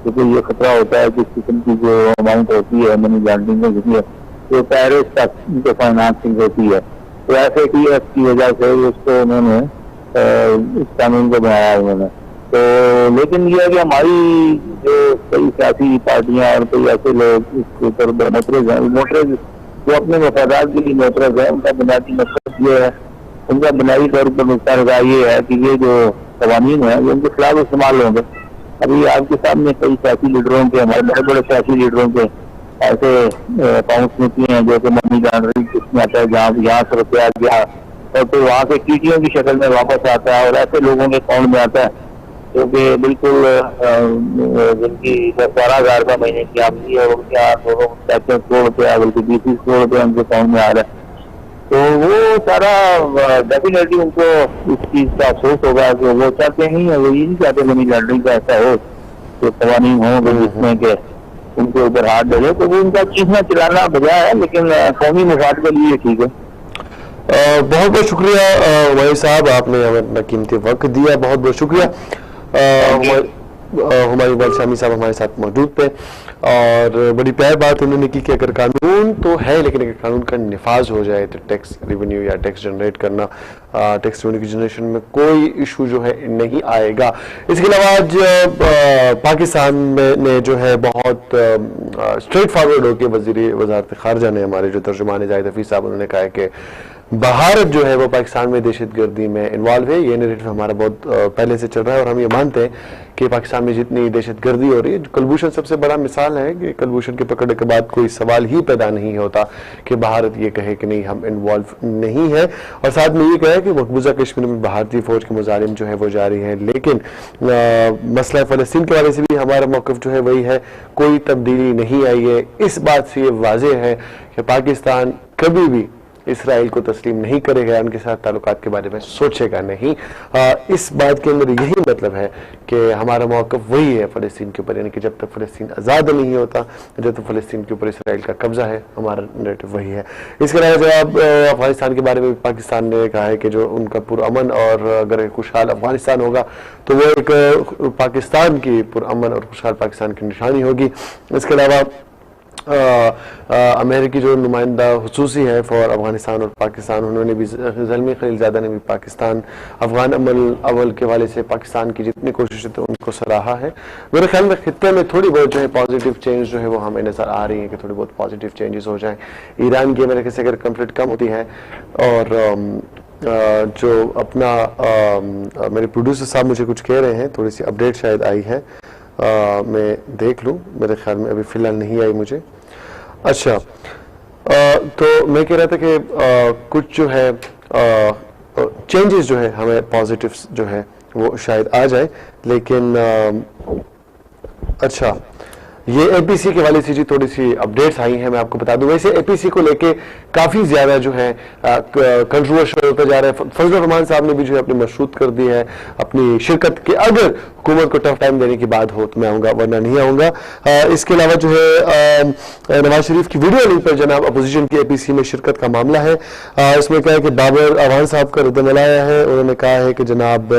क्योंकि ये खतरा होता है कि इस किस्म की जो अमाउंट होती है मनी लॉन्ड्रिंग में जिसमें तो टेररिस्ट तक जो फाइनेंसिंग होती है, तो FATF की वजह से उसको उन्होंने इस कानून को बनाया उन्होंने। तो लेकिन ये है कि हमारी जो कई सियासी पार्टियां और कई ऐसे लोग इसके ऊपर मोटरेज जो अपने मफादात के लिए मोटरेज है उनका बुनियादी मकसद ये है, उनका बुनियादी तौर पर नुकसान ये है कि ये जो कवानीन है वो उनके खिलाफ इस्तेमाल होंगे। अभी आपके सामने कई सियासी लीडरों के, हमारे बड़े बड़े सियासी लीडरों के ऐसे अकाउंट्स निकले हैं जो कि मनी लॉन्ड्रिंग किसमें आता है, जहाँ यहाँ से रुपया गया और फिर वहाँ से टीटियों की शक्ल में वापस आता है और ऐसे लोगों के अकाउंट में आता है जो कि बिल्कुल जिनकी 12,000 का महीने की आमदनी है और उनके यहाँ 2 करोड़ रुपया बल्कि 20 करोड़ रुपया उनके अकाउंट में आ रहा है। तो वो सारा डेफिनेटली उनको इस चीज का अफसोस होगा कि वो चाहते नहीं है, वो ये नहीं चाहते मनी लॉन्ड्रिंग का ऐसा हो तो कवानीन हो जिसमें के उनके ऊपर हाथ डाले, तो वो उनका चीखना चिल्लाना बजाय है, लेकिन कौमी मफाद के लिए ठीक है। बहुत बहुत शुक्रिया वही साहब, आपने हमें अपना कीमती वक्त दिया, बहुत बहुत शुक्रिया। हमारे इकबाल शामी साहब हमारे साथ मौजूद थे और बड़ी प्यार बात उन्होंने की कि अगर कानून तो है लेकिन अगर कानून का निफाज हो जाए तो टैक्स रेवेन्यू या टैक्स जनरेट करना, टैक्स रेवेन्यू की जनरेशन में कोई इशू जो है नहीं आएगा। इसके अलावा आज पाकिस्तान में ने जो है बहुत स्ट्रेट फॉरवर्ड होकर वज़ीर वज़ारत ख़ारजा ने, हमारे जो तर्जुमान जाहिद हफीज़ साहब, उन्होंने कहा है कि भारत जो है वो पाकिस्तान में दहशतगर्दी में इन्वॉल्व है। ये नैरेटिव हमारा बहुत पहले से चल रहा है और हम ये मानते हैं कि पाकिस्तान में जितनी दहशतगर्दी हो रही है, कुलभूषण सबसे बड़ा मिसाल है कि कुलभूषण के पकड़ने के बाद कोई सवाल ही पैदा नहीं होता कि भारत ये कहे कि नहीं हम इन्वॉल्व नहीं है, और साथ में ये कहे कि मकबूजा कश्मीर में भारतीय फौज के मुजारिम जो है वो जारी है। लेकिन मसला फ़लस्तीन के वाले से भी हमारा मौक़िफ़ जो है वही है, कोई तब्दीली नहीं आई है। इस बात से ये वाज़ेह है कि पाकिस्तान कभी भी इसराइल को तस्लीम नहीं करेगा, उनके साथ ताल्लुकात के बारे में सोचेगा नहीं। इस बात के अंदर यही मतलब है कि हमारा मौक़िफ़ वही है फ़लस्तीन के ऊपर, यानी कि जब तक फ़लस्तीन आज़ाद नहीं होता, जब तक फ़लस्तीन के ऊपर इसराइल का कब्जा है, हमारा नैरेटिव वही है। इसके अलावा जब अफगानिस्तान के बारे में पाकिस्तान ने कहा है कि जो उनका पुरअमन और अगर खुशहाल अफगानिस्तान होगा तो वो एक पाकिस्तान की पुरअमन और खुशहाल पाकिस्तान की निशानी होगी। इसके अलावा अमेरिकी जो नुमाइंदा हुसूसी है फॉर अफगानिस्तान और पाकिस्तान, उन्होंने भी, ज़ल्मी खलीलज़ादा ने भी पाकिस्तान अफगान अमल के वाले से पाकिस्तान की जितनी कोशिशें थी उनको सराहा है। मेरे ख्याल में खित्ते में थोड़ी बहुत जो है पॉजिटिव चेंज जो है वो हमें नज़र आ रही है कि थोड़ी बहुत पॉजिटिव चेंजेस हो जाएं। ईरान की अमेरिका से अगर कंफ्लिक्ट कम होती है और जो अपना मेरे प्रोड्यूसर साहब मुझे कुछ कह रहे हैं, थोड़ी सी अपडेट शायद आई है, मैं देख लूँ, मेरे ख्याल में अभी फ़िलहाल नहीं आई मुझे। अच्छा, तो मैं कह रहा था कि कुछ जो है चेंजेस जो है हमें पॉजिटिव्स जो है वो शायद आ जाए, लेकिन अच्छा ये एपीसी के वाले से जी थोड़ी सी अपडेट्स आई हैं, मैं आपको बता दूं। वैसे एपीसी को लेके काफी ज्यादा जो है कंट्रोवर्शियल होता जा रहा है। फजल रहमान साहब ने भी जो है अपनी मशरूत कर दी है अपनी शिरकत के, अगर हुकूमत को टफ टाइम देने की बात हो तो मैं आऊंगा वरना नहीं आऊंगा। इसके अलावा जो है नवाज शरीफ की वीडियो लिंक पर जनाब अपोजिशन की एपीसी में शिरकत का मामला है। इसमें क्या है कि बाबर अवान साहब का रद्द आया है, उन्होंने कहा है कि जनाब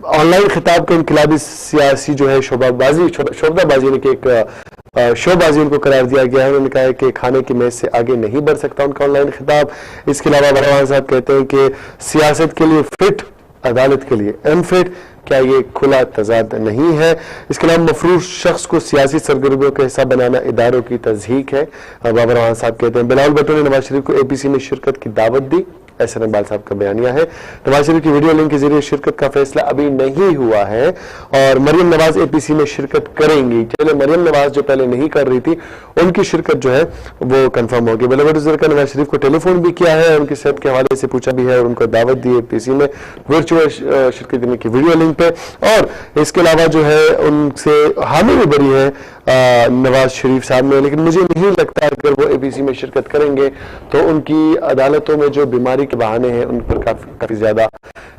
ऑनलाइन खिताब का इनकलाबी सियासी जो है शोबाबाजी यानी कि एक शोबाजी उनको करार दिया गया है। उन्होंने कहा है कि खाने की मेज से आगे नहीं बढ़ सकता उनका ऑनलाइन खिताब। इसके अलावा बरवान साहब कहते हैं कि सियासत के लिए फिट, अदालत के लिए अनफिट, क्या ये खुला तजाद नहीं है? इसके अलावा मफरूर शख्स को सियासी सरगर्मियों का हिस्सा बनाना इदारों की तज़हीक है। बाबर रहमान साहब कहते हैं बिलावल भुट्टो ने नवाज शरीफ को APC में शिरकत की दावत दी, एहसन इकबाल साहब का बयानिया है। नवाज शरीफ की वीडियो लिंक के जरिए शिरकत का फैसला अभी नहीं हुआ है और मरियम नवाज APC में शिरकत करेंगी। चले, मरियम नवाज जो पहले नहीं कर रही थी उनकी शिरकत जो है वो कंफर्म होगी। बिलावल का नवाज शरीफ को टेलीफोन भी किया है, उनकी सेहत के हवाले से पूछा भी है और उनको दावत दी APC में वर्चुअल शिरकत देने की वीडियो लिंक पे। और इसके अलावा जो है उनसे हामी भी बड़ी है नवाज शरीफ साहब ने, लेकिन मुझे नहीं लगता अगर वो APC में शिरकत करेंगे तो उनकी अदालतों में जो बीमारी के बहाने हैं उन पर काफी ज्यादा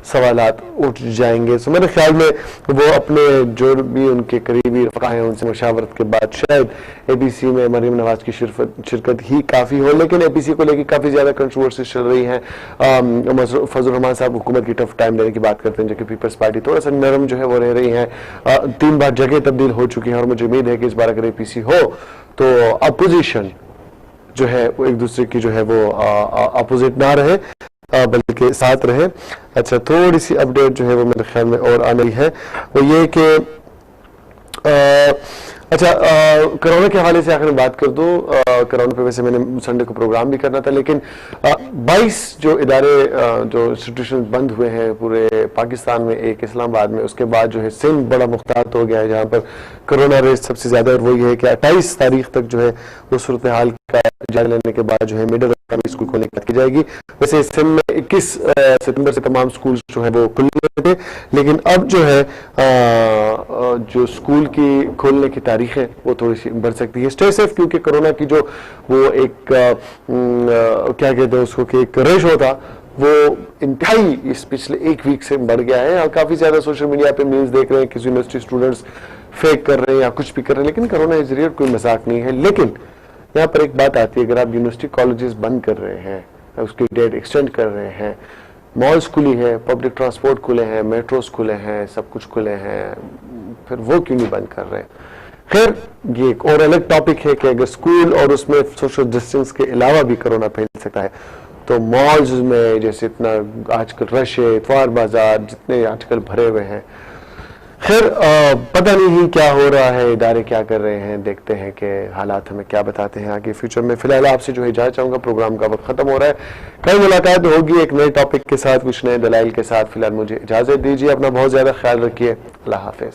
सवालात उठ जाएंगे। सो मेरे ख्याल में वो अपने जो भी उनके करीबी रफ़ा हैं उनसे मशावरत के बाद शायद APC में मरियम नवाज की शिरकत ही काफी हो। लेकिन APC को लेकर काफी ज्यादा कंट्रोवर्सी चल रही है। फजल रहमान साहब हुकूमत की टफ टाइम लेने की बात करते हैं, जबकि पीपल्स पार्टी थोड़ा सा नरम जो है वो रह रही है। 3 बार जगह तब्दील हो चुकी है और मुझे उम्मीद है कि इस बार अगर APC हो तो अपोजिशन जो है वो एक दूसरे की जो है वो अपोजिट ना रहे बल्कि साथ रहे। अच्छा, थोड़ी सी अपडेट जो है वो मेरे ख्याल में और आनी है, वो ये कि अच्छा कोरोना के हवाले से आखिर में बात कर दूं। कोरोना पे वैसे मैंने संडे को प्रोग्राम भी करना था, लेकिन 22 जो इदारे जो इंस्टीट्यूशन बंद हुए हैं पूरे पाकिस्तान में, एक इस्लामाबाद में, उसके बाद जो है सिंध बड़ा मुख्तात हो गया है जहां पर कोरोना रेट सबसे ज्यादा। और वो ये है कि 28 तारीख तक जो है वो सूरत हाल का जायजा लेने के बाद जो है मिडिल स्कूल खोलने की बात की जाएगी। वैसे सिंध में 21 सितंबर से तमाम स्कूल जो है वो खुल गए थे, लेकिन अब जो है जो स्कूल की खोलने की तारीख है वो थोड़ी सी बढ़ सकती है। स्टे सेफ, क्योंकि कोरोना की जो वो एक क्या कहते हैं उसको कि एक रेशो था वो इंतहाई इस पिछले 1 वीक से बढ़ गया है। और काफी ज्यादा सोशल मीडिया पे मीम्स देख रहे हैं, किसी यूनिवर्सिटी स्टूडेंट्स फेक कर रहे हैं या कुछ भी कर रहे हैं, लेकिन कोरोना इज रियल, कोई मजाक नहीं है। लेकिन यहाँ पर एक बात आती है, अगर आप यूनिवर्सिटी कॉलेजेस बंद कर रहे हैं, उसकी डेट एक्सटेंड कर रहे हैं, मॉल्स खुली है, पब्लिक ट्रांसपोर्ट खुले हैं, मेट्रोस खुले हैं, सब कुछ खुले हैं, फिर वो क्यों नहीं बंद कर रहे हैं? खैर ये एक और अलग टॉपिक है कि अगर स्कूल और उसमें सोशल डिस्टेंस के अलावा भी कोरोना फैल सकता है तो मॉल्स में जैसे इतना आजकल रश है, इतवार बाजार जितने आजकल भरे हुए हैं, खैर पता नहीं क्या हो रहा है, इदारे क्या कर रहे हैं, देखते हैं कि हालात हमें क्या बताते हैं आगे फ्यूचर में। फिलहाल आपसे जो है इजाजत चाहूंगा, प्रोग्राम का वक्त खत्म हो रहा है, कल मुलाकात होगी एक नए टॉपिक के साथ, कुछ नए दलाइल के साथ। फिलहाल मुझे इजाजत दीजिए, अपना बहुत ज्यादा ख्याल रखिए, अल्लाह हाफिज।